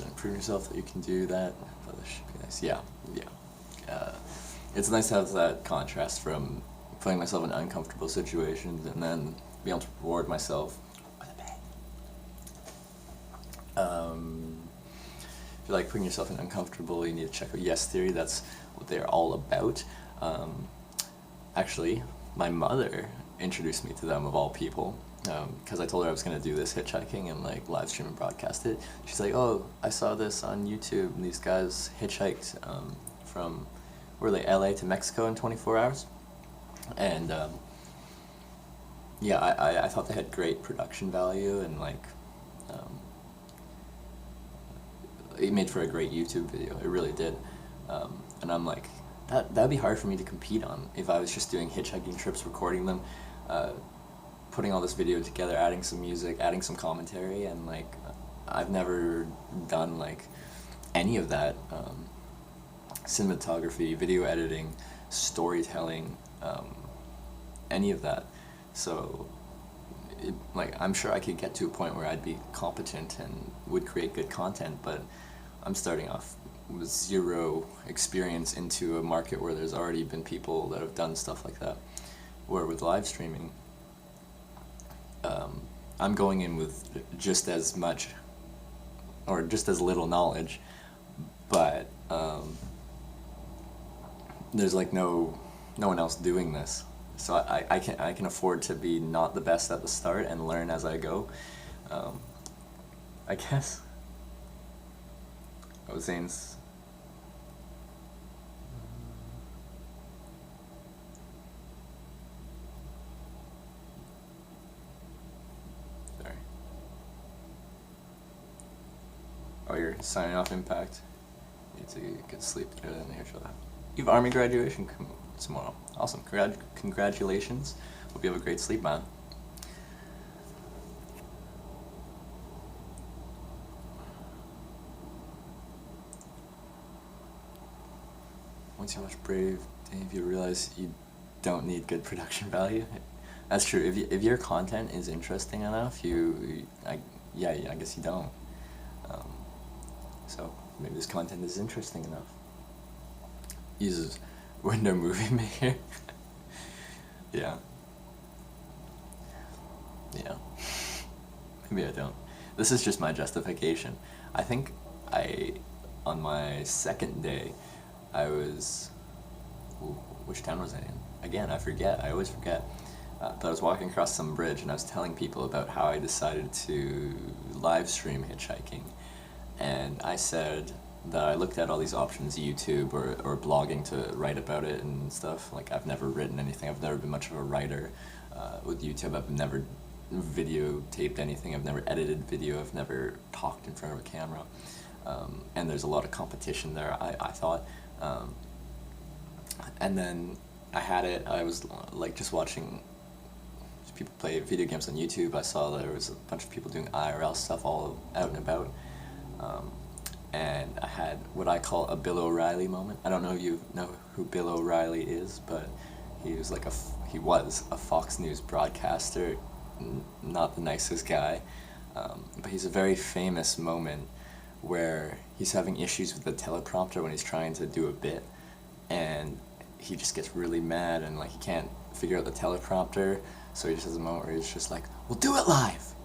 to prove yourself that you can do that. But this should be nice. Yeah. It's nice to have that contrast from putting myself in uncomfortable situations and then being able to reward myself with a bang. If you like putting yourself in uncomfortable, you need to check out Yes Theory. That's what they're all about. Actually, my mother introduced me to them, of all people, because I told her I was going to do this hitchhiking and like live stream and broadcast it. She's like, oh, I saw this on YouTube, and these guys hitchhiked from, were they, LA to Mexico in 24 hours? And yeah, I thought they had great production value, and like it made for a great YouTube video. It really did. And I'm like, that'd be hard for me to compete on if I was just doing hitchhiking trips, recording them, putting all this video together, adding some music, adding some commentary, and like I've never done like any of that. Cinematography, video editing, storytelling, any of that. So like I'm sure I could get to a point where I'd be competent and would create good content, but I'm starting off with zero experience into a market where there's already been people that have done stuff like that. Where with live streaming, I'm going in with just as much or just as little knowledge, but there's like no one else doing this, so I can afford to be not the best at the start and learn as I go. I guess I was saying. Sorry. Oh, you're signing off Impact. You need to get sleep to get in here for that. You have Army graduation tomorrow. Awesome. Congratulations. Hope you have a great sleep, man. Once you watch Brave, Dave, you realize you don't need good production value. That's true. If your content is interesting enough, I guess you don't. So maybe this content is interesting enough. Uses window movie maker. Yeah. Maybe I don't. This is just my justification. I think on my second day, which town was I in? Again, I forget. I always forget. But I was walking across some bridge and I was telling people about how I decided to live stream hitchhiking. And I said that I looked at all these options, YouTube or blogging, to write about it and stuff. Like, I've never written anything. I've never been much of a writer with YouTube. I've never videotaped anything. I've never edited video. I've never talked in front of a camera. And there's a lot of competition there, I thought. And then I was like just watching people play video games on YouTube. I saw there was a bunch of people doing IRL stuff all out and about. And I had what I call a Bill O'Reilly moment. I don't know if you know who Bill O'Reilly is, but he was a Fox News broadcaster, not the nicest guy, but he's a very famous moment where he's having issues with the teleprompter when he's trying to do a bit, and he just gets really mad and like he can't figure out the teleprompter, so he just has a moment where he's just like, we'll do it live!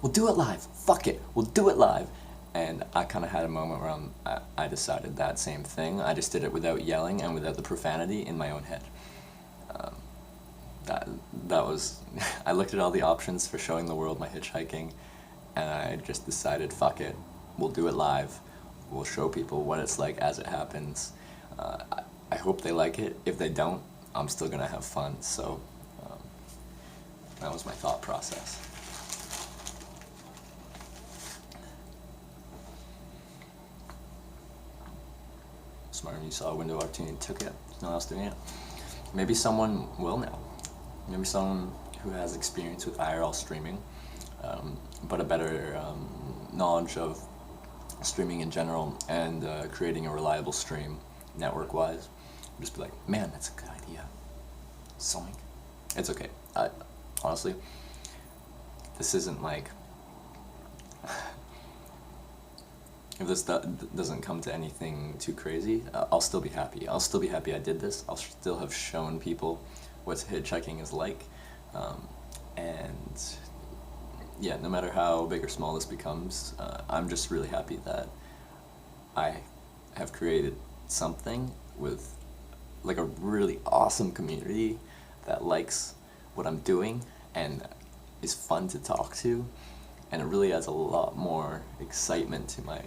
We'll do it live! Fuck it! We'll do it live! And I kind of had a moment where I decided that same thing. I just did it without yelling and without the profanity in my own head. That was... I looked at all the options for showing the world my hitchhiking, and I just decided, fuck it, we'll do it live. We'll show people what it's like as it happens. I hope they like it. If they don't, I'm still gonna have fun. So that was my thought process. Smart, you saw a window of opportunity and took it. There's no one else doing it. Maybe someone will now. Maybe someone who has experience with IRL streaming, but a better knowledge of streaming in general and creating a reliable stream network-wise. Just be like, man, that's a good idea. Soink. It's okay. Honestly, this isn't like... if this doesn't come to anything too crazy, I'll still be happy. I'll still be happy I did this. I'll still have shown people what hitchhiking is like. And yeah, no matter how big or small this becomes, I'm just really happy that I have created something with like a really awesome community that likes what I'm doing and is fun to talk to, and it really adds a lot more excitement to my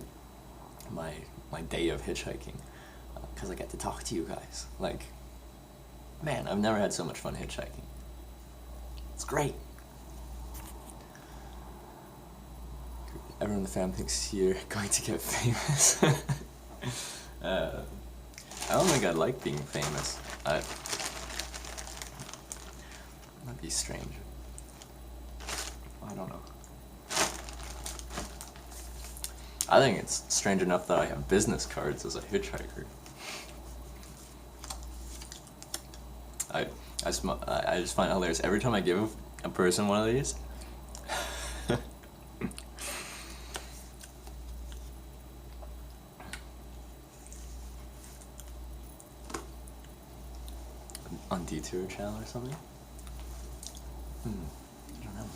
day of hitchhiking, because I get to talk to you guys. Like, man, I've never had so much fun hitchhiking. It's great. Everyone in the fam thinks you're going to get famous. I don't think I'd like being famous. That'd be strange. I don't know. I think it's strange enough that I have business cards as a hitchhiker. I just find it hilarious. Every time I give a person one of these, on Detour channel or something? I don't know.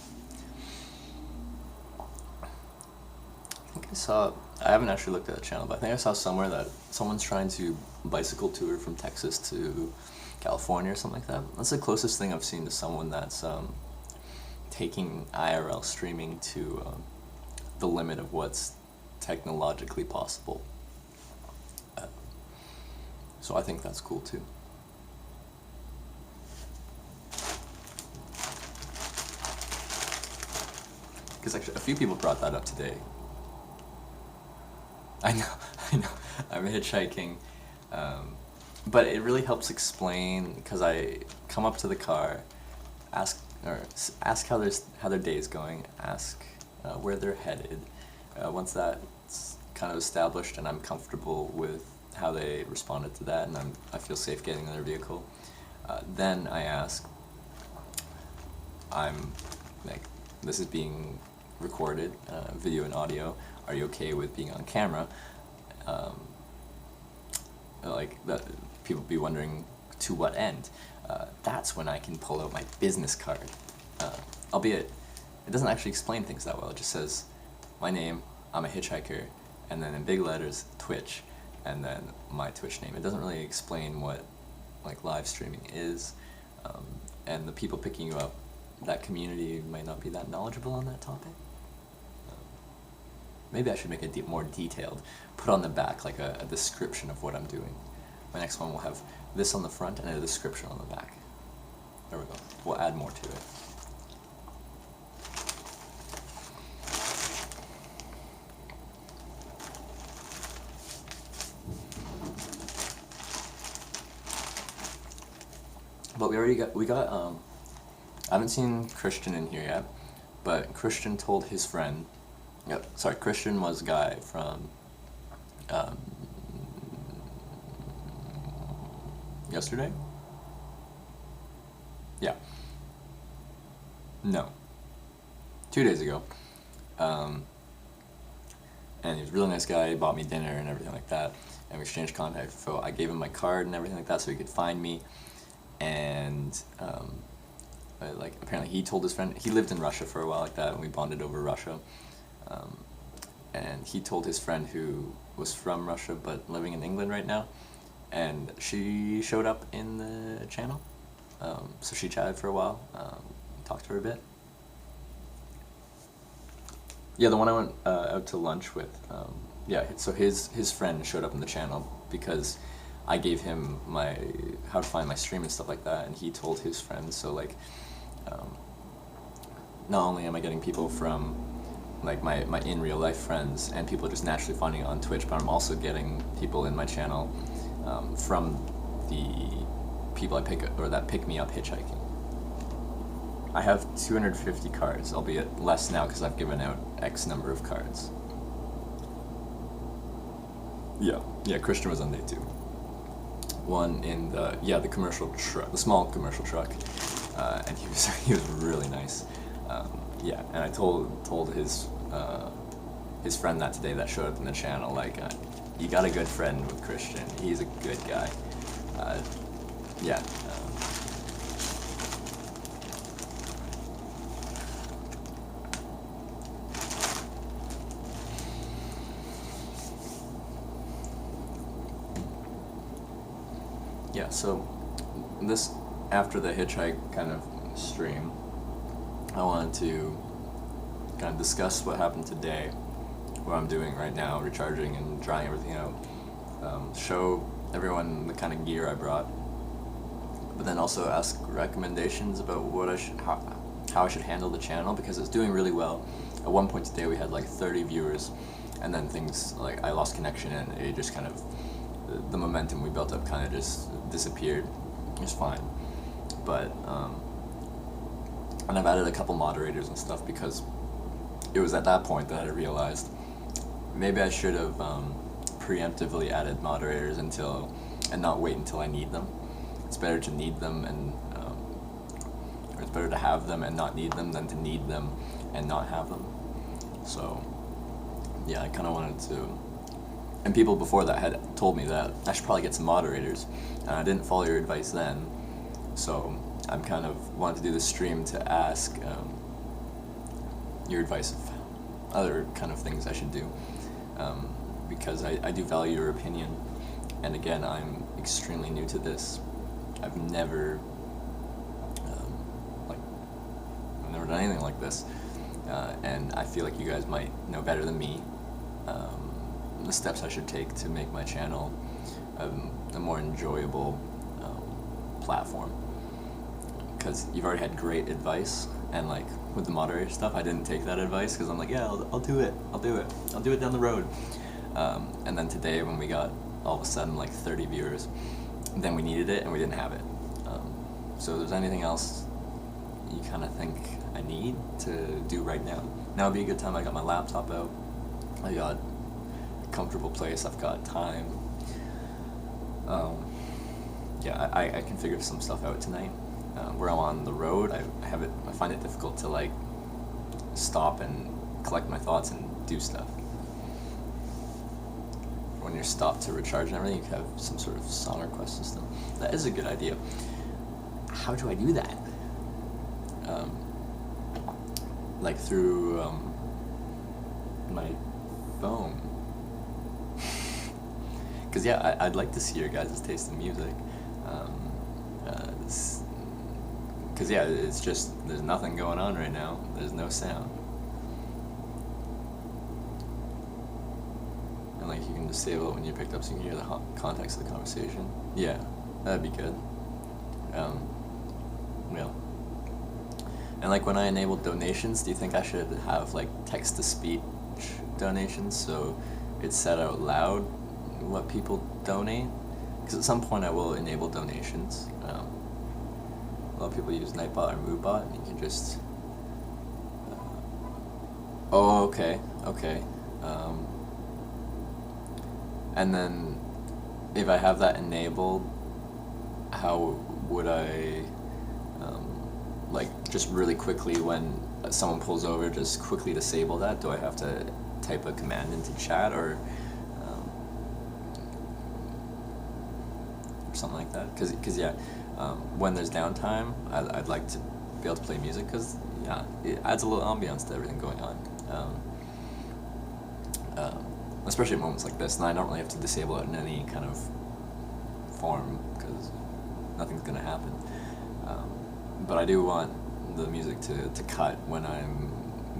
I haven't actually looked at the channel, but I think I saw somewhere that someone's trying to bicycle tour from Texas to California or something like that. That's the closest thing I've seen to someone that's taking IRL streaming to the limit of what's technologically possible. So I think that's cool too. Because actually, a few people brought that up today. I know, I'm hitchhiking, but it really helps explain, because I come up to the car, ask how their day is going, ask where they're headed. Once that's kind of established and I'm comfortable with how they responded to that, and I feel safe getting in their vehicle, then I ask, this is being recorded, video and audio, are you okay with being on camera? Like, that, people be wondering to what end. That's when I can pull out my business card. Albeit, it doesn't actually explain things that well. It just says, my name, I'm a hitchhiker, and then in big letters, Twitch, and then my Twitch name. It doesn't really explain what like live streaming is, and the people picking you up, that community might not be that knowledgeable on that topic. Maybe I should make it more detailed, put on the back like a description of what I'm doing. My next one will have this on the front and a description on the back. There we go. We'll add more to it. But we got I haven't seen Christian in here yet, but Christian told his friend, Christian was a guy from yesterday? Yeah. No. 2 days ago. And he was a really nice guy, he bought me dinner and everything like that, and we exchanged contact info. I gave him my card and everything like that so he could find me, and apparently he told his friend, he lived in Russia for a while like that, and we bonded over Russia. And he told his friend who was from Russia but living in England right now, and she showed up in the channel. So she chatted for a while, talked to her a bit. Yeah, the one I went out to lunch with, so his friend showed up in the channel because I gave him how to find my stream and stuff like that, and he told his friends, so like, not only am I getting people from like my in real life friends and people just naturally finding it on Twitch, but I'm also getting people in my channel from the people that pick me up hitchhiking. I have 250 cards, albeit less now because I've given out X number of cards. Yeah, Christian was on day 2. One in the commercial truck, the small commercial truck, and he was really nice. And I told his his friend that today that showed up in the channel, like, you got a good friend with Christian. He's a good guy. Yeah. Yeah, so this, after the hitchhike kind of stream, I wanted to kind of discuss what happened today, what I'm doing right now, recharging and drying everything out, show everyone the kind of gear I brought, but then also ask recommendations about what how I should handle the channel, because it's doing really well. At one point today we had like 30 viewers, and then things like I lost connection and it just kind of, the momentum we built up kind of just disappeared. It's fine, but and I've added a couple moderators and stuff, because it was at that point that I realized maybe I should have preemptively added moderators and not wait until I need them. It's better to need them or it's better to have them and not need them than to need them and not have them. So yeah, I kind of wanted to, and people before that had told me that I should probably get some moderators, and I didn't follow your advice then, so I'm kind of wanted to do this stream to ask your advice of other kind of things I should do, because I do value your opinion, and again, I'm extremely new to this. I've never done anything like this, and I feel like you guys might know better than me the steps I should take to make my channel a more enjoyable platform, because you've already had great advice, and like with the moderator stuff, I didn't take that advice because I'm like, yeah, I'll do it down the road, and then today when we got all of a sudden like 30 viewers, then we needed it and we didn't have it. So if there's anything else you kind of think I need to do right now, now would be a good time. I got my laptop out, I got a comfortable place, I've got time. Yeah, I can figure some stuff out tonight. Where I'm on the road, I find it difficult to like stop and collect my thoughts and do stuff. When you're stopped to recharge and everything, you have some sort of song request system. That is a good idea. How do I do that? Like through my phone. Because yeah, I'd like to see your guys' taste in music. Because yeah, it's just, there's nothing going on right now. There's no sound. And like you can disable it when you picked up so you can hear the context of the conversation. Yeah, that'd be good. Yeah. And like when I enabled donations, do you think I should have like text-to-speech donations so it's said out loud what people donate? Because at some point I will enable donations. A lot of people use Nightbot or Moodbot, and you can just... oh, okay. And then if I have that enabled, how would I, like, just really quickly when someone pulls over, just quickly disable that? Do I have to type a command into chat or something like that? Because yeah, when there's downtime, I'd like to be able to play music, because yeah, it adds a little ambiance to everything going on. Especially at moments like this, and I don't really have to disable it in any kind of form, because nothing's going to happen. But I do want the music to cut when I'm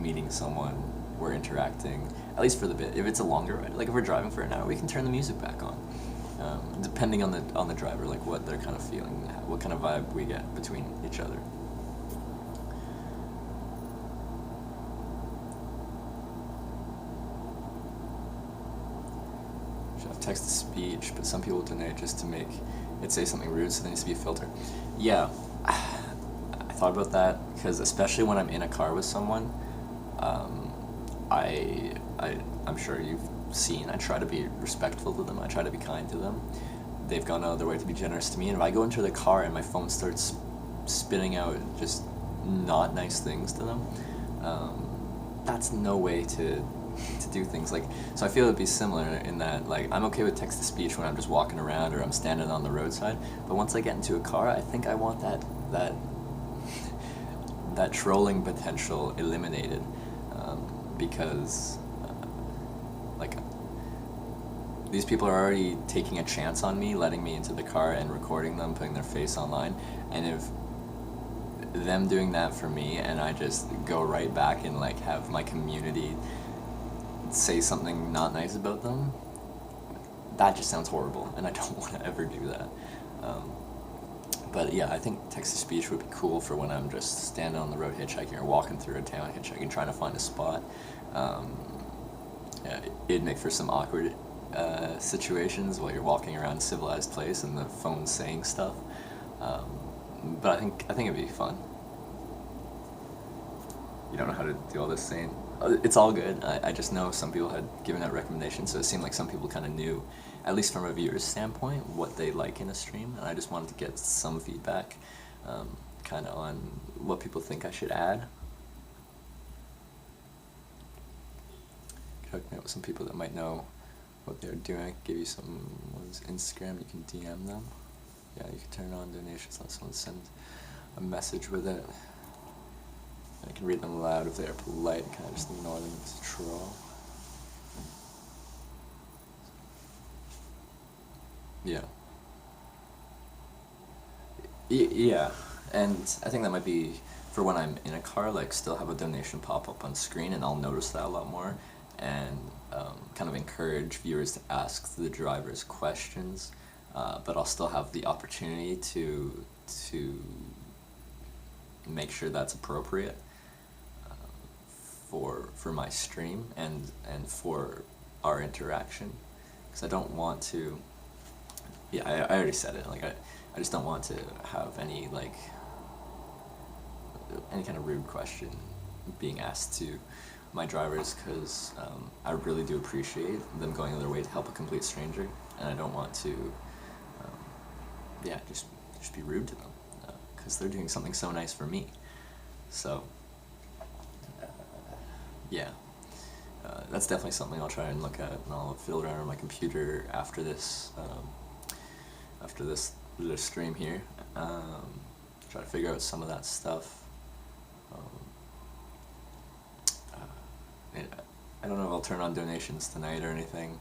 meeting someone, we're interacting, at least for the bit. If it's a longer ride, like if we're driving for an hour, we can turn the music back on. Depending on the driver, like what they're kind of feeling, what kind of vibe we get between each other. Should have text-to-speech, but some people donate just to make it say something rude, so there needs to be a filter. Yeah, I thought about that, because especially when I'm in a car with someone, I'm sure you've seen, I try to be respectful to them, I try to be kind to them. They've gone out of their way to be generous to me, and if I go into the car and my phone starts spitting out just not nice things to them, that's no way to to do things like, so I feel it'd be similar in that, like, I'm okay with text-to-speech when I'm just walking around or I'm standing on the roadside, but once I get into a car, I think I want that trolling potential eliminated, because like, these people are already taking a chance on me, letting me into the car and recording them, putting their face online, and if them doing that for me and I just go right back and like have my community say something not nice about them, that just sounds horrible, and I don't want to ever do that. But yeah, I think text-to-speech would be cool for when I'm just standing on the road hitchhiking or walking through a town hitchhiking, trying to find a spot. Yeah, it'd make for some awkward situations while you're walking around a civilized place and the phone's saying stuff. But I think it'd be fun. You don't know how to do all this saying. It's all good. I just know some people had given out recommendations, so it seemed like some people kind of knew, at least from a viewer's standpoint, what they like in a stream, and I just wanted to get some feedback, kind of on what people think I should add. Could hook me up with some people that might know what they're doing. I could give you someone's Instagram, you can DM them. Yeah, you can turn on donations, let someone send a message with it. I can read them aloud if they're polite and kind of just ignore them as a troll. Yeah. Yeah, and I think that might be for when I'm in a car, like still have a donation pop up on screen, and I'll notice that a lot more, and kind of encourage viewers to ask the drivers questions, but I'll still have the opportunity to make sure that's appropriate for my stream and for our interaction, because I don't want to. Yeah, I already said it. Like I just don't want to have any kind of rude question being asked to my drivers, because I really do appreciate them going out of their way to help a complete stranger, and I don't want to yeah, just be rude to them, because they're doing something so nice for me. So yeah, that's definitely something I'll try and look at, and I'll fiddle around on my computer after this stream here, try to figure out some of that stuff. I don't know if I'll turn on donations tonight or anything.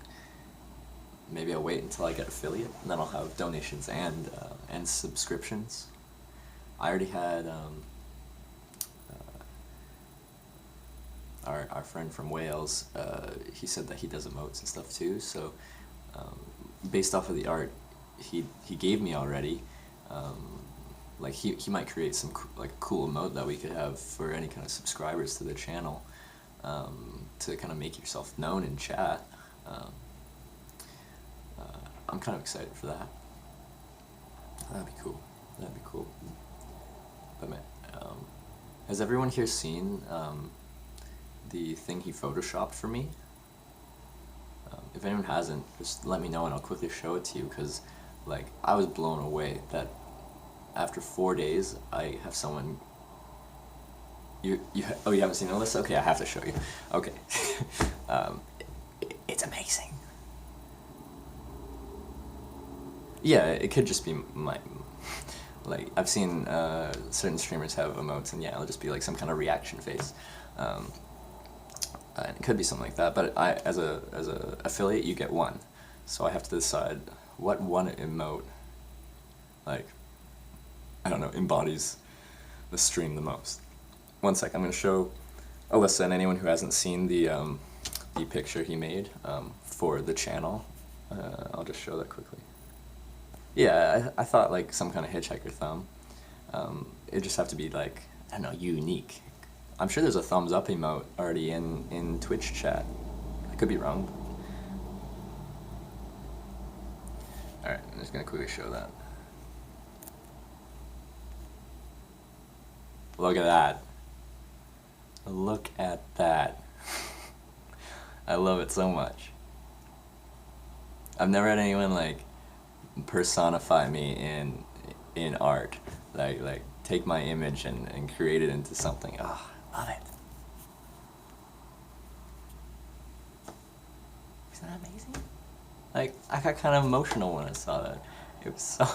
Maybe I'll wait until I get affiliate, and then I'll have donations and subscriptions. I already had our friend from Wales, he said that he does emotes and stuff too, so based off of the art he gave me already, like he might create some like a cool emote that we could have for any kind of subscribers to the channel, to kind of make yourself known in chat. I'm kind of excited for that. That'd be cool. But man, has everyone here seen the thing he photoshopped for me? If anyone hasn't, just let me know and I'll quickly show it to you, because like I was blown away that after 4 days I have someone. You haven't seen all this? Okay, I have to show you. Okay. It's amazing. Yeah, it could just be my, like, I've seen certain streamers have emotes, and yeah, it'll just be like some kind of reaction face. And it could be something like that, but as a affiliate, you get one. So I have to decide what one emote, like, I don't know, embodies the stream the most. One sec, I'm going to show Alyssa and anyone who hasn't seen the picture he made for the channel. I'll just show that quickly. Yeah, I thought like some kind of hitchhiker thumb. It'd just have to be like, I don't know, unique. I'm sure there's a thumbs up emote already in Twitch chat. I could be wrong. Alright, I'm just going to quickly show that. Look at that. Look at that. I love it so much. I've never had anyone like personify me in art. Like take my image and create it into something. Oh, love it. Isn't that amazing? Like, I got kind of emotional when I saw that. It was so...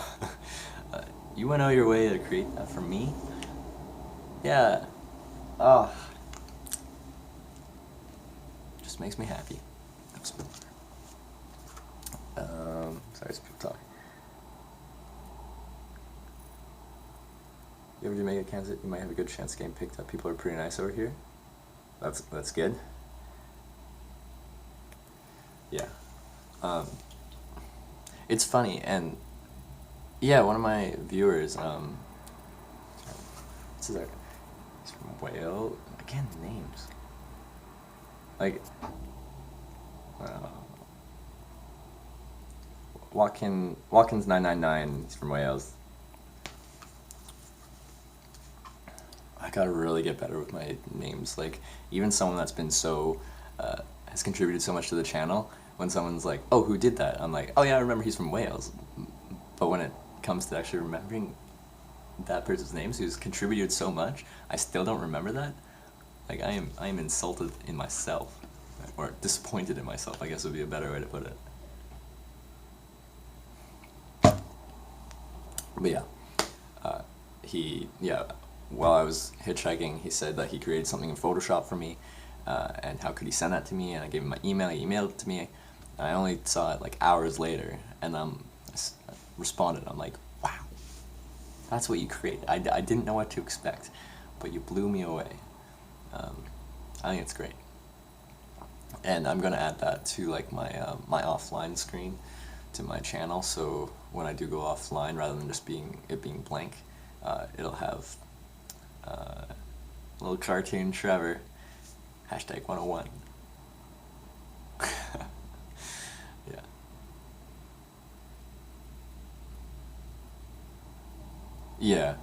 you went out of your way to create that for me? Yeah. Oh. Just makes me happy. Sorry, it's people talking. You ever do make a candidate, you might have a good chance getting picked up. People are pretty nice over here. That's good. Yeah. It's funny, and yeah, one of my viewers, he's from Wales. Again, names. Like, Watkins 999. He's from Wales. I gotta really get better with my names. Like, even someone that's been so has contributed so much to the channel. When someone's like, "Oh, who did that?" I'm like, "Oh yeah, I remember he's from Wales." But when it comes to actually remembering that person's names who's contributed so much, I still don't remember that. Like, I am insulted in myself, or disappointed in myself, I guess would be a better way to put it. But yeah, while I was hitchhiking, he said that he created something in Photoshop for me, and how could he send that to me, and I gave him my email, he emailed it to me, and I only saw it like hours later, and I responded, I'm like, wow, that's what you created. I didn't know what to expect, but you blew me away. I think it's great. And I'm gonna add that to like my my offline screen to my channel, so when I do go offline, rather than just being blank, it'll have little cartoon Trevor, hashtag 101. Yeah. Yeah.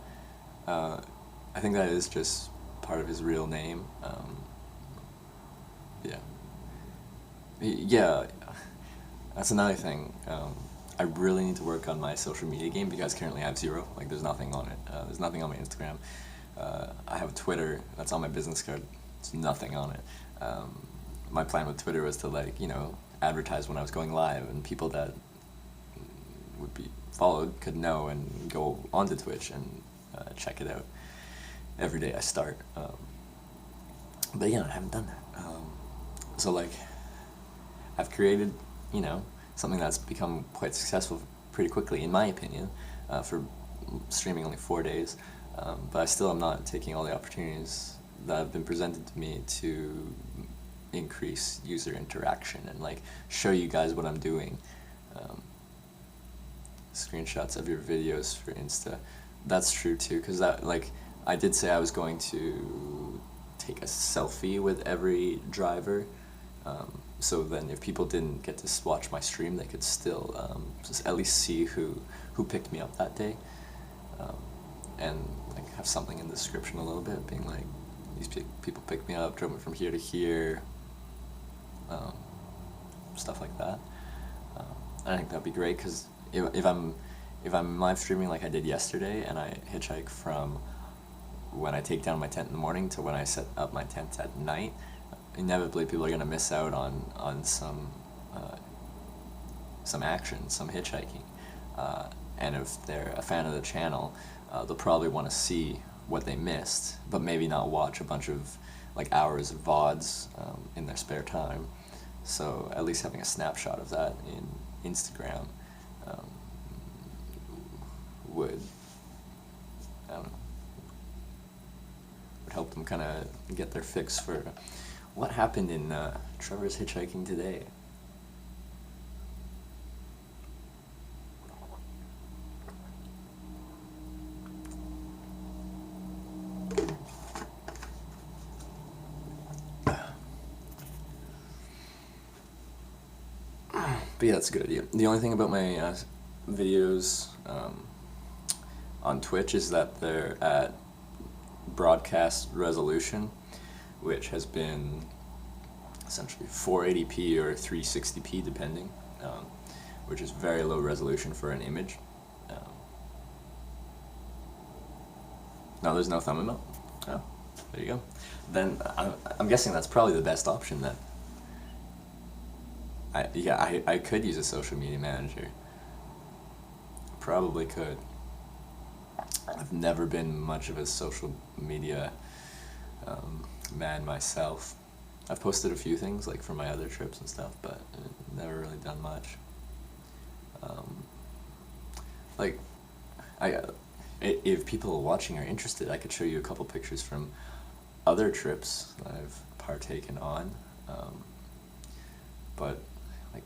I think that is just part of his real name. Yeah. Yeah. That's another thing. I really need to work on my social media game because currently I have zero. Like, there's nothing on it. There's nothing on my Instagram. I have Twitter. That's on my business card. There's nothing on it. My plan with Twitter was to, like, you know, advertise when I was going live, and people that would be followed could know and go onto Twitch and check it out every day I start. But yeah, I haven't done that. So, like, I've created, you know, something that's become quite successful pretty quickly, in my opinion, for streaming only 4 days. But I still am not taking all the opportunities that have been presented to me to increase user interaction and, like, show you guys what I'm doing. Screenshots of your videos for Insta. That's true too, because that, like, I did say I was going to take a selfie with every driver. So then if people didn't get to watch my stream, they could still just at least see who picked me up that day, and, like, have something in the description a little bit, being like, these people picked me up, drove me from here to here, stuff like that. I think that'd be great, because if I'm live streaming like I did yesterday, and I hitchhike from when I take down my tent in the morning to when I set up my tent at night, inevitably people are going to miss out on some action, some hitchhiking. And if they're a fan of the channel, they'll probably want to see what they missed, but maybe not watch a bunch of, like, hours of VODs in their spare time. So at least having a snapshot of that in Instagram would, I don't know, would help them kind of get their fix for what happened in Trevor's hitchhiking today. But yeah, that's a good idea. The only thing about my videos on Twitch is that they're at broadcast resolution, which has been essentially 480p or 360p depending, which is very low resolution for an image. No, there's no thumb emote. Oh, there you go. Then I'm guessing that's probably the best option then. I could use a social media manager. Probably could. I've never been much of a social media man myself. I've posted a few things like for my other trips and stuff, but never really done much. Um, like, if people watching are interested, I could show you a couple pictures from other trips that I've partaken on. Um, but like,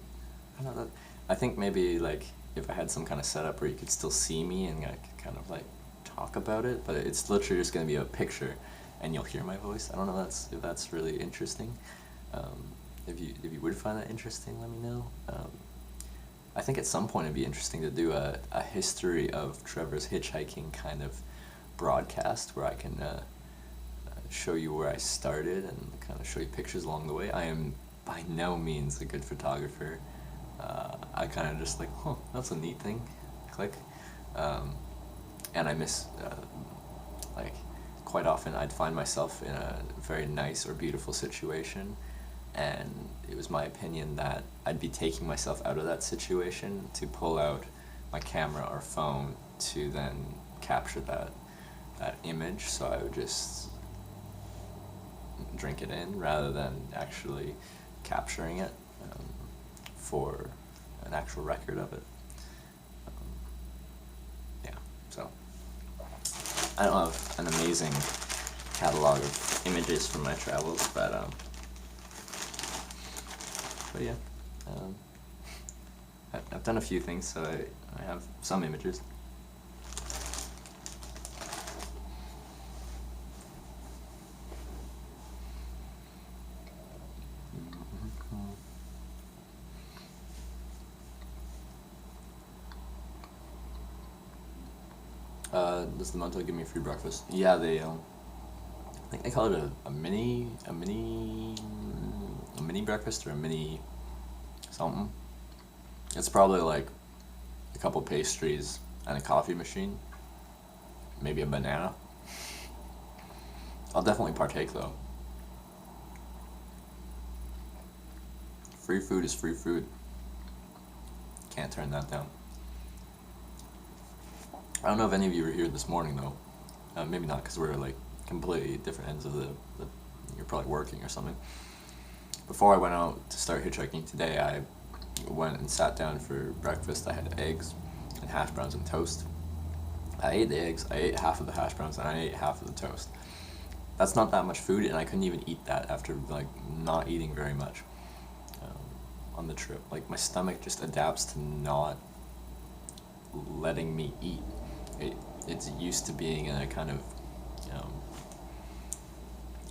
I don't know. I think maybe like if I had some kind of setup where you could still see me and I could kind of like talk about it, but it's literally just gonna be a picture, and you'll hear my voice. I don't know if that's really interesting. Um, if you would find that interesting, let me know. I think at some point it'd be interesting to do a history of Trevor's hitchhiking kind of broadcast where I can show you where I started and kind of show you pictures along the way. I am by no means a good photographer. I kind of just like, oh, that's a neat thing, click. And I miss, like, quite often I'd find myself in a very nice or beautiful situation, and it was my opinion that I'd be taking myself out of that situation to pull out my camera or phone to then capture that image, so I would just drink it in rather than actually capturing it for an actual record of it. Yeah, so I don't have an amazing catalog of images from my travels, but yeah, I've done a few things, so I have some images. Does the motel give me free breakfast? Yeah, I think they call it a mini breakfast or a mini something. It's probably like a couple pastries and a coffee machine, maybe a banana. I'll definitely partake though. Free food is free food. Can't turn that down. I don't know if any of you were here this morning though. Maybe not, because we're like completely different ends of the. You're probably working or something. Before I went out to start hitchhiking today, I went and sat down for breakfast. I had eggs and hash browns and toast. I ate the eggs, I ate half of the hash browns, and I ate half of the toast. That's not that much food, and I couldn't even eat that after like not eating very much on the trip. Like my stomach just adapts to not letting me eat. It's used to being in a kind of, I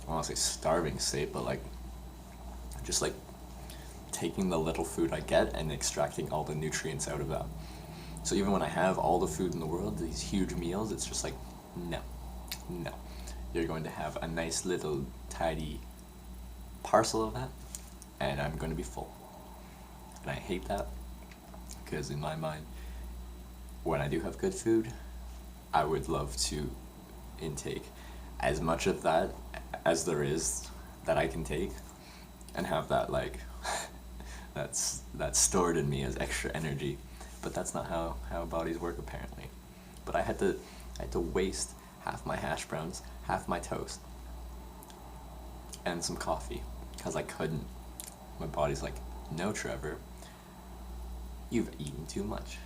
don't want to say starving state, but like just like taking the little food I get and extracting all the nutrients out of that. So even when I have all the food in the world, these huge meals, it's just like, no. You're going to have a nice little tidy parcel of that, and I'm going to be full. And I hate that, because in my mind, when I do have good food, I would love to intake as much of that as there is that I can take, and have that like that's stored in me as extra energy. But that's not how bodies work apparently. But I had to waste half my hash browns, half my toast, and some coffee, because I couldn't. My body's like, no, Trevor, you've eaten too much.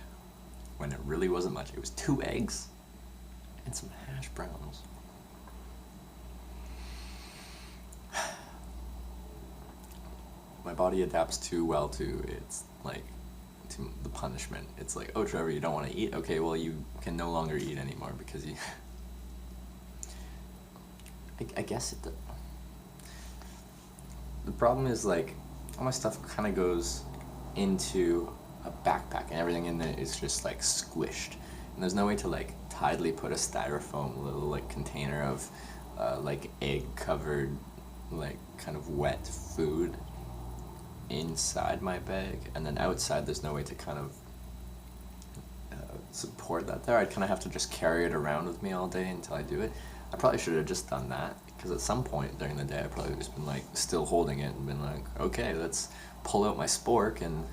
When it really wasn't much. It was 2 eggs and some hash browns. My body adapts too well to the punishment. It's like, oh, Trevor, you don't want to eat? Okay, well, you can no longer eat anymore because you... I guess the problem is, like, all my stuff kind of goes into a backpack, and everything in it is just, like, squished. And there's no way to, like, tidily put a styrofoam little, like, container of, like, egg-covered, like, kind of wet food inside my bag, and then outside there's no way to kind of support that there. I'd kind of have to just carry it around with me all day until I do it. I probably should have just done that, because at some point during the day I probably just been like still holding it and been like, okay, let's pull out my spork and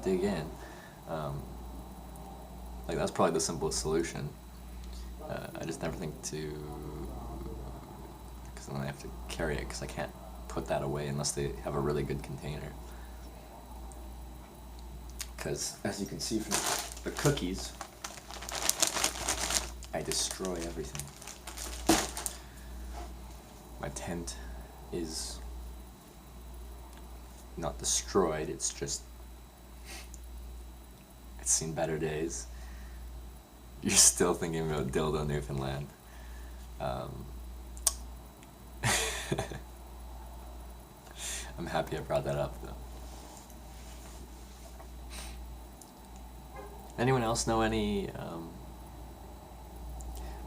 dig in. Like, that's probably the simplest solution. I just never think to, because then I have to carry it, because I can't put that away unless they have a really good container. Because, as you can see from the cookies, I destroy everything. My tent is not destroyed, it's just, it's seen better days. You're still thinking about Dildo Newfoundland. I'm happy I brought that up, though. Anyone else know any,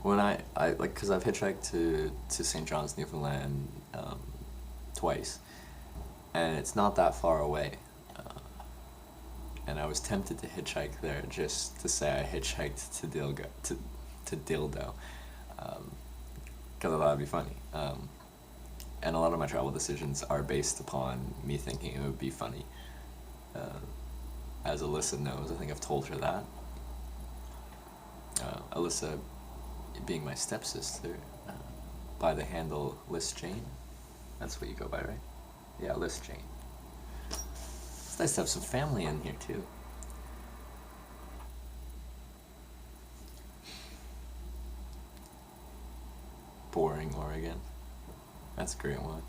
when I like, because I've hitchhiked to St. John's, Newfoundland, twice, and it's not that far away, and I was tempted to hitchhike there just to say I hitchhiked to Dildo, because I thought it'd be funny, and a lot of my travel decisions are based upon me thinking it would be funny. As Alyssa knows, I think I've told her that. Alyssa being my stepsister, by the handle Liz Jane. That's what you go by, right? Yeah, Liz Jane. It's nice to have some family in here, too. Boring, Oregon. That's a great one.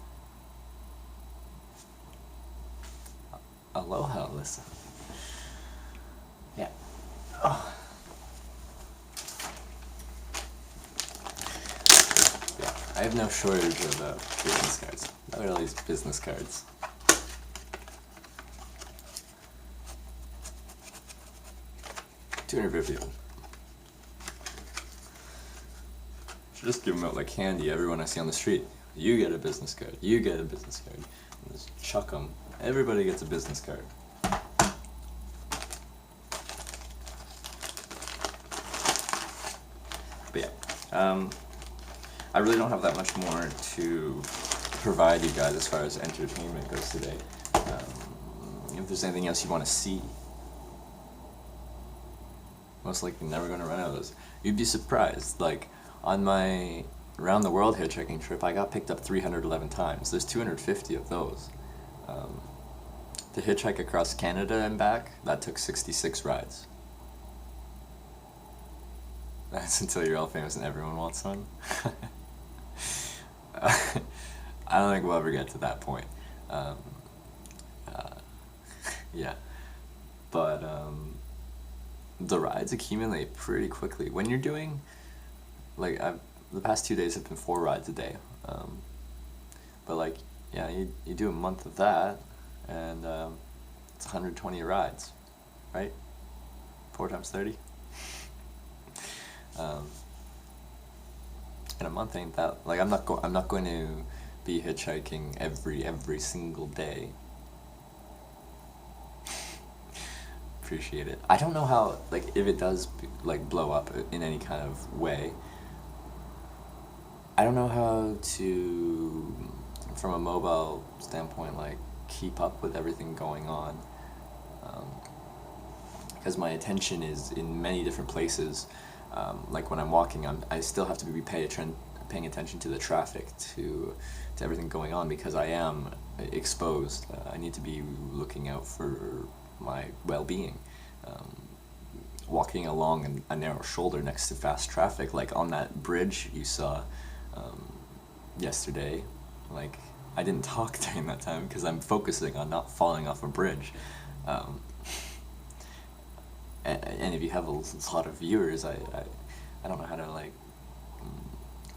Aloha, Alyssa. Yeah. Oh. Yeah, I have no shortage of business cards. Look at all these business cards. $250 of them. Should just give them out like candy. Everyone I see on the street, you get a business card. You get a business card. And just chuck them. Everybody gets a business card. But yeah, I really don't have that much more to provide you guys as far as entertainment goes today. If there's anything else you want to see, most likely never going to run out of those. You'd be surprised, like, on my around the world hitchhiking trip, I got picked up 311 times. There's 250 of those. To hitchhike across Canada and back, that took 66 rides. That's until you're all famous and everyone wants one. I don't think we'll ever get to that point. Yeah. But the rides accumulate pretty quickly. When you're doing, like, the past 2 days have been 4 rides a day. But like, yeah, you do a month of that, and it's 120 rides, right? 4 times 30. And a month ain't that, like, I'm not going to be hitchhiking every single day. Appreciate it. I don't know how, like, if it does, like, blow up in any kind of way, I don't know how to, from a mobile standpoint, like, keep up with everything going on, because my attention is in many different places. Like, when I'm walking, I still have to be paying attention to the traffic, to everything going on, because I am exposed. I need to be looking out for my well-being. Walking along a narrow shoulder next to fast traffic, like on that bridge you saw yesterday, like, I didn't talk during that time because I'm focusing on not falling off a bridge. And if you have a lot of viewers, I don't know how to, like,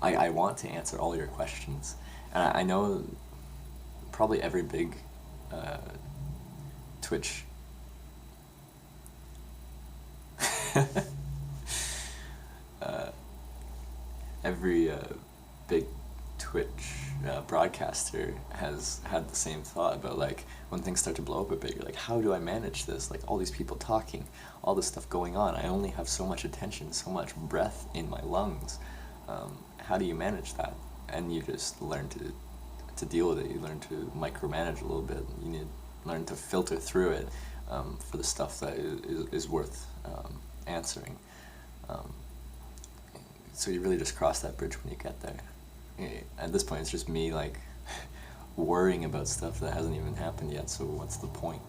I want to answer all your questions, and I know probably every big Twitch every big Twitch broadcaster has had the same thought about, like, when things start to blow up a bit, you're like, how do I manage this? Like, all these people talking, all this stuff going on, I only have so much attention, so much breath in my lungs. How do you manage that? And you just learn to deal with it. You learn to micromanage a little bit. You need learn to filter through it for the stuff that is worth answering. So you really just cross that bridge when you get there. At this point, it's just me like worrying about stuff that hasn't even happened yet. So what's the point?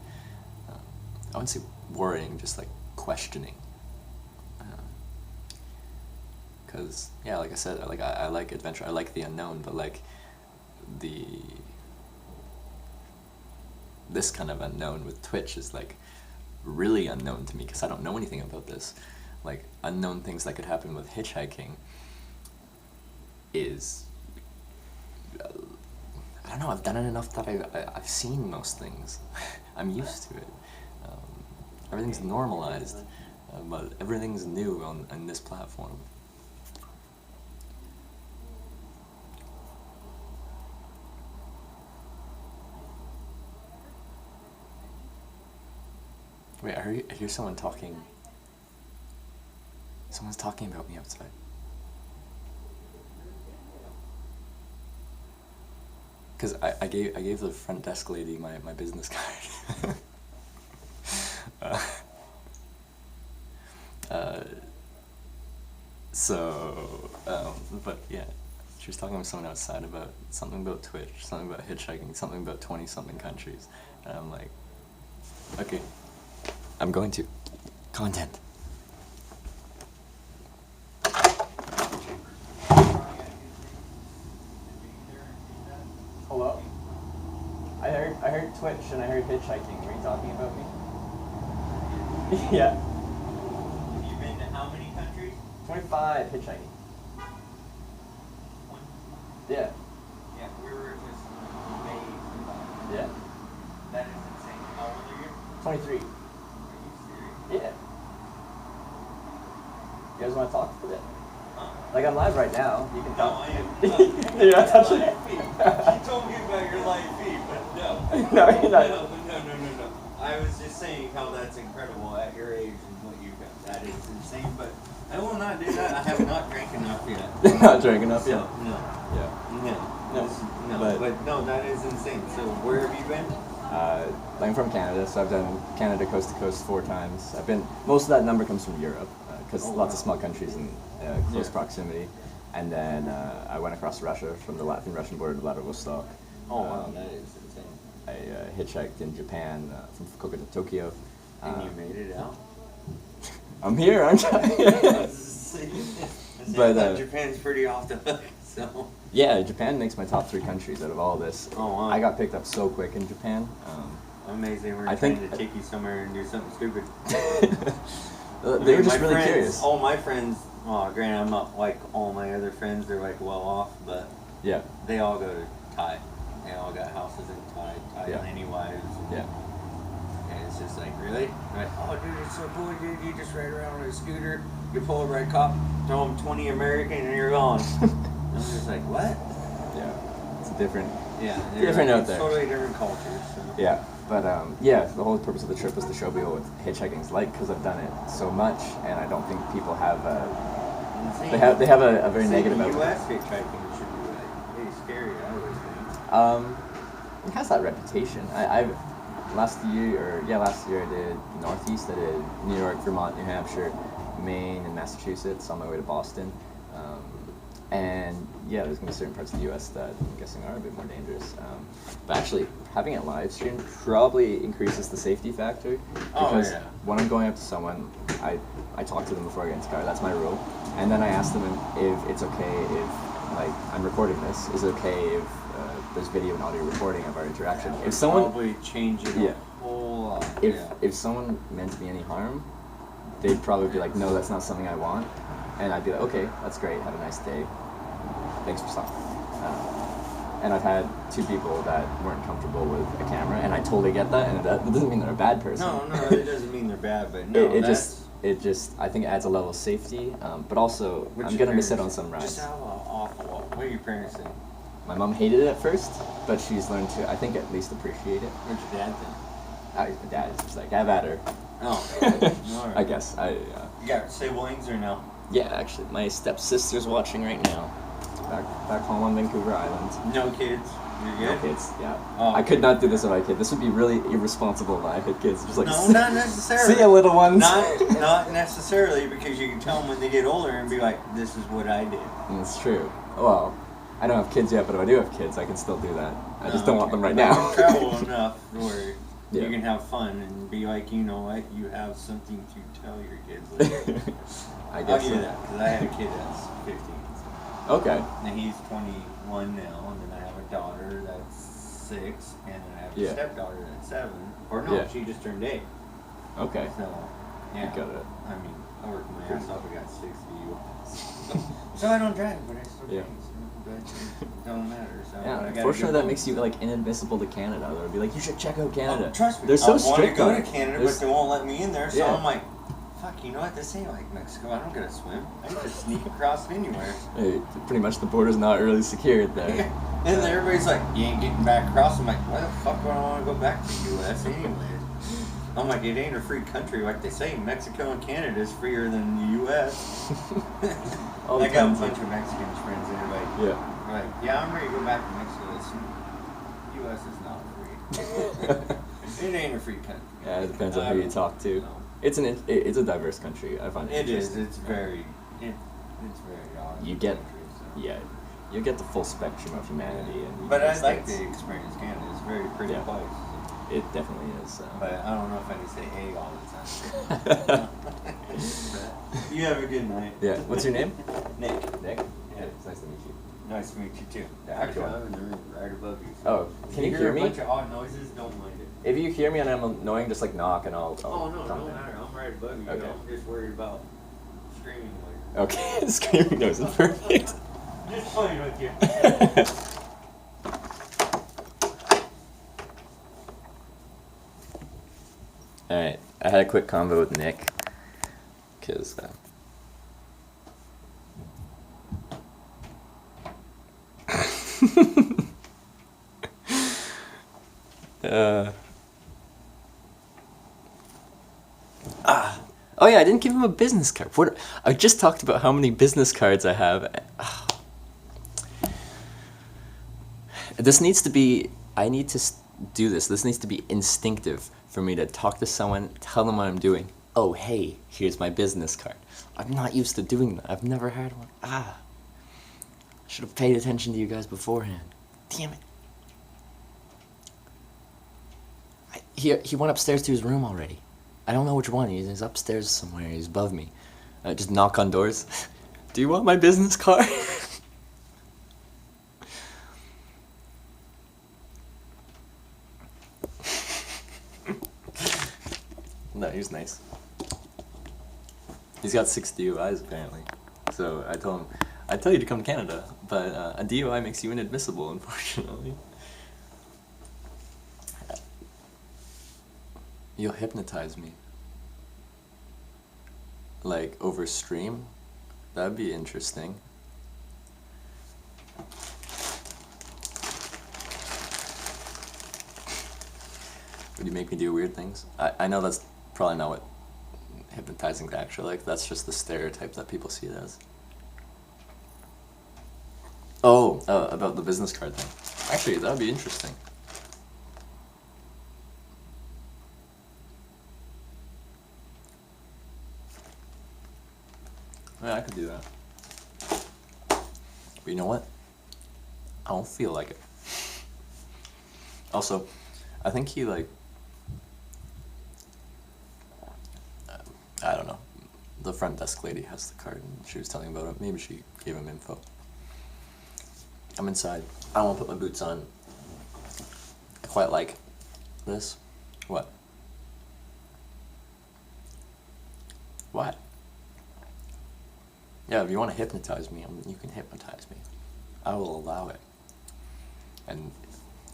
I wouldn't say worrying, just like questioning. Because yeah, like I said, I like adventure. I like the unknown, but like this kind of unknown with Twitch is like really unknown to me because I don't know anything about this. Like unknown things that could happen with hitchhiking is I don't know. I've done it enough that I've seen most things. I'm used to it. Everything's normalized, but everything's new on this platform. Wait, I hear someone talking. Someone's talking about me outside. Because I gave the front desk lady my business card. But yeah, she was talking with someone outside about something about Twitch, something about hitchhiking, something about 20-something countries, and I'm like, okay, I'm going to. Content. Hello? I heard Twitch and I heard hitchhiking. Were you talking about me? Yeah. Have you been to how many countries? 25 hitchhiking. 20? Yeah. Yeah, we were just May 25. Yeah. That is insane. How old are you? 23. Are you serious? Yeah. You guys want to talk a bit? Huh? Like I'm live right now. You can No, talk. I am. You're not touching it? She told me about your live feed, but no. No, you're not. No. I was just saying how that's incredible at your age and what you've got. That is insane, but I will not do that. I have not drank enough yet. Not drank enough yet? No. Yeah. No. But no, that is insane. So where have you been? I'm from Canada, so I've done Canada coast to coast 4 times. Most of that number comes from Europe, because lots of small countries in close proximity. And then I went across Russia from the Latvian-Russian border to Vladivostok. Oh wow, that is insane. I hitchhiked in Japan from Fukuoka to Tokyo. And you made it out? I'm here, aren't I? But Japan's pretty off the hook, so... Yeah, Japan makes my top 3 countries out of all this. Oh, wow. I got picked up so quick in Japan. Amazing, we're I trying think- to take you somewhere and do something stupid. They were just really friends, curious. All my friends, well, granted, I'm not like all my other friends, they're like well off, but Yeah. they all go to Thai. They all got houses in Thai, Thailand wives. Yeah. And it's just like, really? Like, oh, dude, it's so cool, dude. You just ride around on a scooter, you pull a red cop, throw him 20 American, and you're gone. I'm just like, what? Yeah. It's different. Yeah. Different out there. Totally different cultures. So. Yeah. But yeah, the whole purpose of the trip was to show people what hitchhiking's like, because I've done it so much, and I don't think people have they have a very negative outlook. outlook. U.S. hitchhiking should be like pretty scary, I always think. It has that reputation. Last year I did Northeast. I did New York, Vermont, New Hampshire, Maine, and Massachusetts on my way to Boston. And yeah, there's going to be certain parts of the U.S. that I'm guessing are a bit more dangerous. But actually, having it live streamed probably increases the safety factor. Because when I'm going up to someone, I talk to them before I get into the car. That's my rule. And then I ask them if it's okay if, like, I'm recording this. Is it okay if there's video and audio recording of our interaction? If someone probably change it a whole lot. If someone meant me any harm, they'd probably be like, no, that's not something I want. And I'd be like, okay, that's great, have a nice day. Thanks for stopping. And I've had 2 people that weren't comfortable with a camera, and I totally get that, and that doesn't mean they're a bad person. No, it doesn't mean they're bad, but no, it just, I think it adds a level of safety, but also, I'm gonna miss it on some rides. Just how awful. What do your parents think? My mom hated it at first, but she's learned to, I think, at least appreciate it. What's your dad think? My dad is just like, have at her. Oh, alright. I guess. You got siblings or no? Yeah, actually, my stepsister's watching right now. Back home on Vancouver Island. No kids? You're No good? kids, yeah. Oh, I could okay. not do this with my kid. This would be really irresponsible if I had kids. Just like, No, not necessarily. see ya, little ones. Not necessarily, because you can tell them when they get older and be like, this is what I did. It's true. Well, I don't have kids yet, but if I do have kids, I can still do that. I just don't want them right But now. you travel enough where Yeah. you can have fun and be like, you know what, you have something to tell your kids later. I guess I'll give you so. that, because I had a kid that's 15. So. Okay. And he's 21 now, and then I have a daughter that's 6, and then I have a Yeah. stepdaughter that's 7. Or no, Yeah. she just turned 8. Okay. So, yeah. You got it. I mean, I work my ass off. I got 6 DUIs. So I don't drive, but I still Yeah. drink. So, but it don't matter. So, Yeah, but I got a unfortunately, good that makes you like inadmissible to Canada. They would be like, you should check out Canada. Oh, trust me, They're so I want to strict go on to it. Canada, There's- but they won't let me in there. So Yeah. I'm like, fuck, you know what? This ain't like Mexico. I don't gotta swim. I can just sneak across anywhere. Hey, pretty much the border's not really secured there. And then everybody's like, you ain't getting back across. I'm like, why the fuck would I want to go back to the U.S. anyways? I'm like, it ain't a free country. Like they say, Mexico and Canada is freer than the U.S. All the I got a time, bunch like- of Mexican friends that are like, yeah, I'm ready to go back to Mexico. Listen, U.S. is not free. It ain't a free country. Yeah, it depends on who you talk to. No. It's a diverse country. I find it It is. interesting. It's very odd. You get, country, so. yeah, you get the full spectrum of humanity. And But I the like States. the experience. Canada. It's a very pretty Yeah. place. It definitely is. But I don't know if I need to say egg all the time. But you have a good night. Yeah. What's your name? Nick. Nick. Yeah. It's nice to meet you. Nice to meet you too. Yeah, Actually, go on. I'm in the room right above you. Oh, If can you hear a me? bunch of odd noises, don't mind it. If you hear me and I'm annoying, just like knock and I'll. Oh no, come don't in. matter. I'm right above you. Okay. I'm just worried about screaming later. Okay, screaming noises, perfect. Just playing with you. Alright, I had a quick convo with Nick, because, oh yeah, I didn't give him a business card. What? I just talked about how many business cards I have. This needs to be, I need to do this. This needs to be instinctive for me to talk to someone, tell them what I'm doing. Oh, hey, here's my business card. I'm not used to doing that. I've never had one. Should have paid attention to you guys beforehand. Damn it. He went upstairs to his room already. I don't know which one. He's upstairs somewhere. He's above me. Just knock on doors. Do you want my business card? No, he's nice. He's got 6 DUIs apparently. So I told him, I'd tell you to come to Canada, but a DUI makes you inadmissible, unfortunately. You'll hypnotize me. Like, over stream? That'd be interesting. Would you make me do weird things? I know that's probably not what hypnotizing's actually like. That's just the stereotype that people see it as. Oh, about the business card thing. Actually, that would be interesting. Yeah, I could do that. But you know what? I don't feel like it. Also, I think he like... I don't know. The front desk lady has the card and she was telling about it. Maybe she gave him info. I'm inside. I won't put my boots on. I quite like this. What? What? Yeah, if you want to hypnotize me, you can hypnotize me. I will allow it. And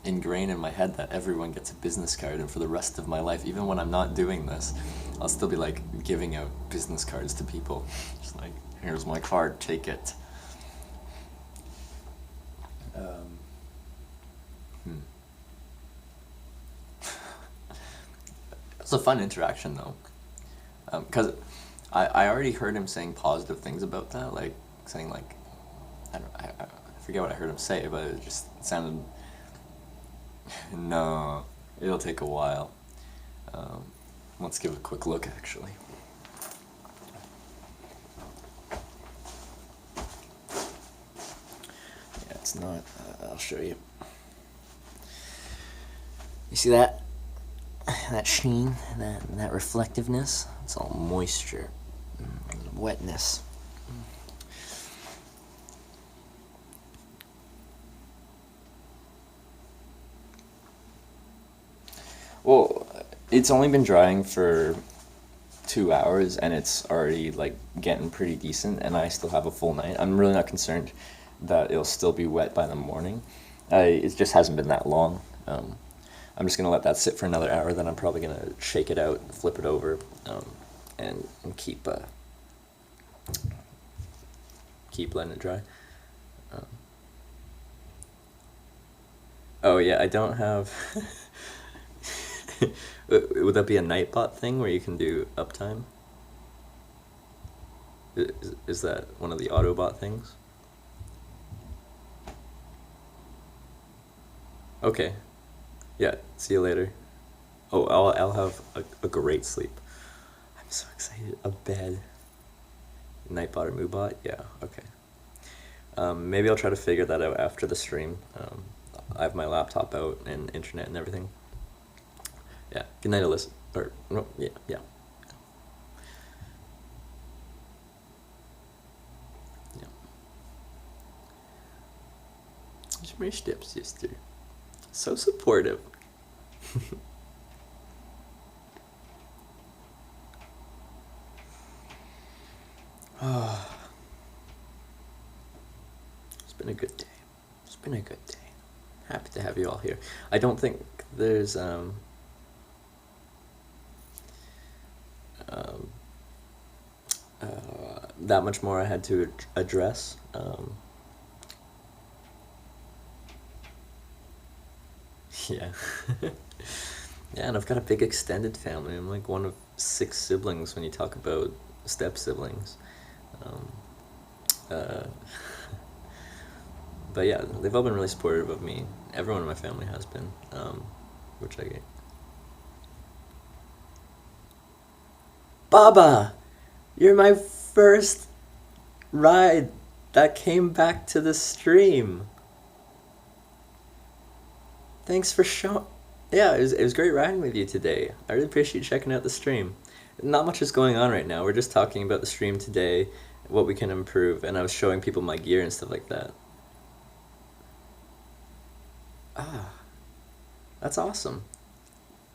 ingrain in my head that everyone gets a business card, and for the rest of my life, even when I'm not doing this, I'll still be like giving out business cards to people. Just like, here's my card, take it. It's a fun interaction though, because I already heard him saying positive things about that, like saying like, I forget what I heard him say, but it just sounded No, it'll take a while. Um, let's give a quick look, actually. Yeah, it's not. I'll show you. You see that? That sheen, that reflectiveness? It's all moisture, wetness. Well, it's only been drying for 2 hours and it's already like getting pretty decent, and I still have a full night. I'm really not concerned that it'll still be wet by the morning. It just hasn't been that long. I'm just gonna let that sit for another hour. Then I'm probably gonna shake it out, flip it over, and keep letting it dry. Oh yeah, I don't have. Would that be a Nightbot thing where you can do uptime? Is that one of the Autobot things? Okay. Yeah, see you later. Oh, I'll have a great sleep. I'm so excited. A bed. Nightbot or Moobot? Yeah, okay. Maybe I'll try to figure that out after the stream. I have my laptop out and internet and everything. Yeah, good night, Alyssa. Or, no, yeah, yeah. Yeah. Just my stepsister. So supportive. It's been a good day. It's been a good day. Happy to have you all here. I don't think there's that much more I had to address. Yeah. Yeah, and I've got a big extended family. I'm like one of 6 siblings when you talk about step siblings. But yeah, they've all been really supportive of me. Everyone in my family has been, which I get. Baba, you're my first ride that came back to the stream. Thanks for showing. Yeah, it was great riding with you today. I really appreciate you checking out the stream. Not much is going on right now. We're just talking about the stream today, what we can improve, and I was showing people my gear and stuff like that. Ah, that's awesome.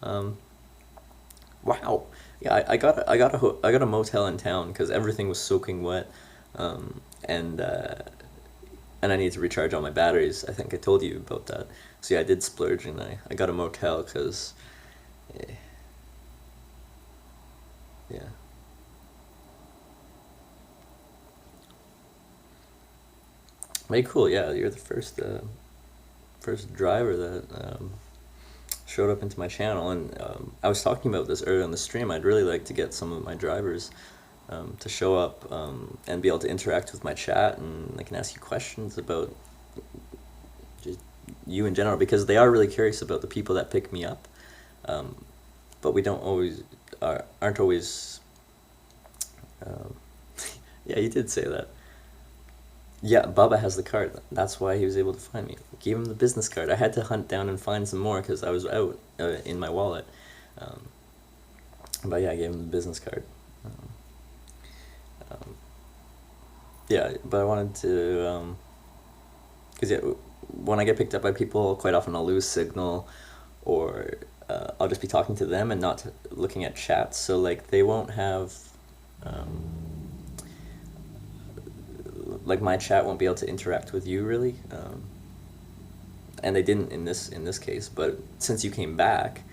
Wow. Yeah, I got a motel in town because everything was soaking wet, and I need to recharge all my batteries. I think I told you about that. So yeah, I did splurge and I got a motel because, yeah. Very cool. Yeah, you're the first driver that showed up into my channel, and I was talking about this earlier on the stream. I'd really like to get some of my drivers to show up and be able to interact with my chat, and I can ask you questions about just you in general, because they are really curious about the people that pick me up, but we don't always aren't always. Yeah, you did say that. Yeah, Bubba has the card. That's why he was able to find me. Gave him the business card. I had to hunt down and find some more because I was out in my wallet. But yeah, I gave him the business card. Yeah, but I wanted to, because yeah, when I get picked up by people, quite often I'll lose signal, or I'll just be talking to them and not looking at chats. So like they won't have. Like my chat won't be able to interact with you really, and they didn't in this case. But since you came back,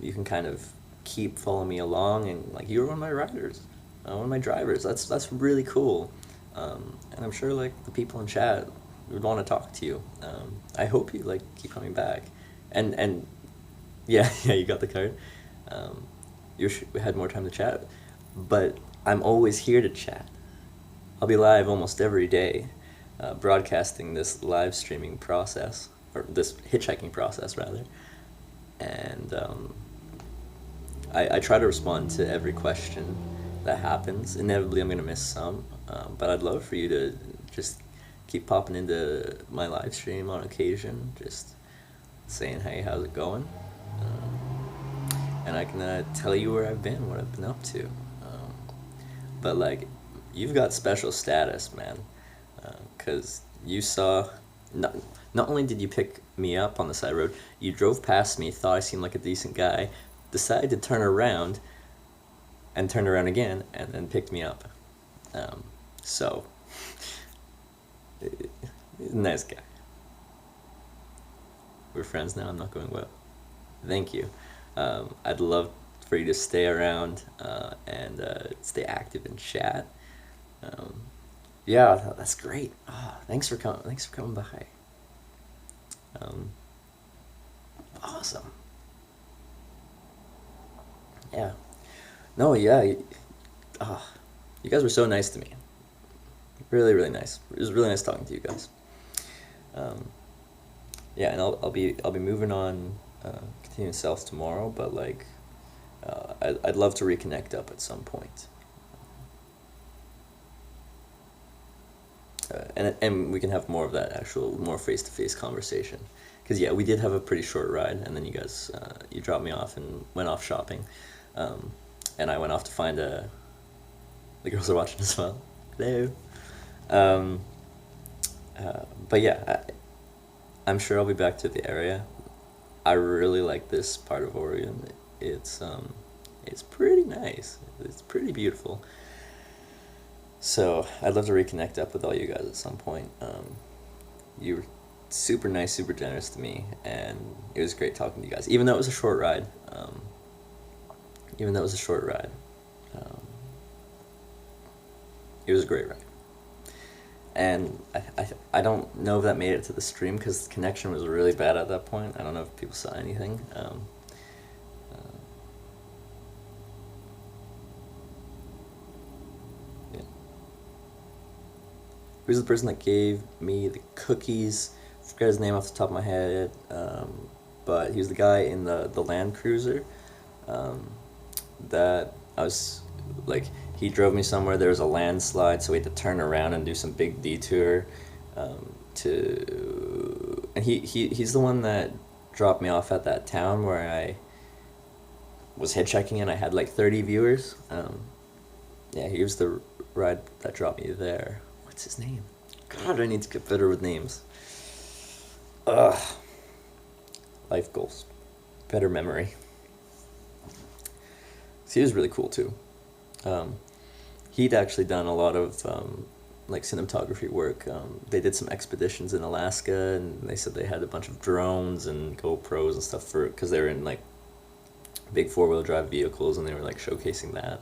you can kind of keep following me along, and like you're one of my riders, one of my drivers. That's really cool, and I'm sure like the people in chat would want to talk to you. I hope you like keep coming back, and yeah, yeah, you got the card. We had more time to chat, but I'm always here to chat. I'll be live almost every day, broadcasting this live streaming process, or this hitchhiking process rather, and I try to respond to every question that happens. Inevitably, I'm gonna miss some, but I'd love for you to just keep popping into my live stream on occasion, just saying, hey, how's it going? And I can tell you where I've been, what I've been up to. But like, you've got special status, man, because you saw, not only did you pick me up on the side road, you drove past me, thought I seemed like a decent guy, decided to turn around, and turned around again, and then picked me up. So, nice guy. We're friends now, I'm not going well. Thank you. I'd love for you to stay around and stay active in chat. Yeah, that's great. Thanks for coming. Thanks for coming by. Awesome. Yeah. No, yeah. You guys were so nice to me. Really, really nice. It was really nice talking to you guys. Yeah, and I'll be moving on, continuing south tomorrow. But like, I'd love to reconnect up at some point. And we can have more of that actual, more face-to-face conversation. Because yeah, we did have a pretty short ride, and then you guys, you dropped me off and went off shopping. And I went off to find the girls are watching as well. Hello. But yeah, I'm sure I'll be back to the area. I really like this part of Oregon. It's pretty nice. It's pretty beautiful. So I'd love to reconnect up with all you guys at some point. You were super nice, super generous to me, and it was great talking to you guys. Even though it was a short ride. It was a great ride. And I don't know if that made it to the stream because the connection was really bad at that point. I don't know if people saw anything. Yeah. Who's the person that gave me the cookies? I forget his name off the top of my head. But he was the guy in the Land Cruiser. That I was like, he drove me somewhere, there was a landslide, so we had to turn around and do some big detour, and he's the one that dropped me off at that town where I was hitchhiking and I had like 30 viewers. Yeah, he was the ride that dropped me there. What's his name? God, I need to get better with names. Life goals. Better memory. So he was really cool too. He'd actually done a lot of like cinematography work. They did some expeditions in Alaska, and they said they had a bunch of drones and GoPros and stuff because they were in like big 4-wheel drive vehicles, and they were like showcasing that.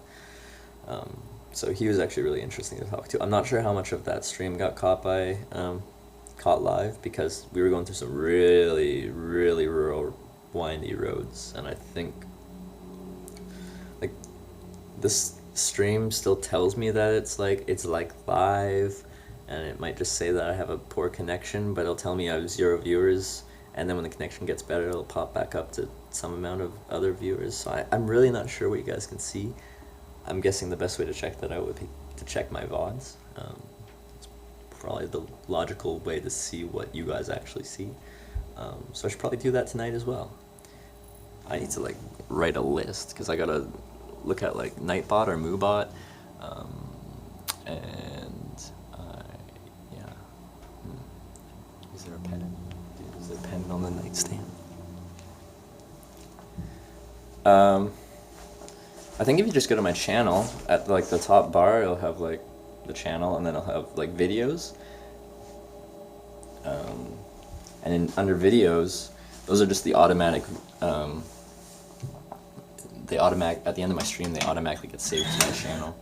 So he was actually really interesting to talk to. I'm not sure how much of that stream got caught live because we were going through some really, really rural, windy roads, and I think like this stream still tells me that it's like live, and it might just say that I have a poor connection, but it'll tell me I have 0 viewers, and then when the connection gets better, it'll pop back up to some amount of other viewers. So I'm really not sure what you guys can see. I'm guessing the best way to check that out would be to check my VODs. It's probably the logical way to see what you guys actually see. So I should probably do that tonight as well. I need to like write a list because I gotta look at like Nightbot or Moobot, and yeah. Is there a pen? Is there a pen on the nightstand? I think if you just go to my channel, at like the top bar, it'll have like the channel, and then it'll have like videos. And under videos, those are just the automatic. At the end of my stream, they automatically get saved to my channel.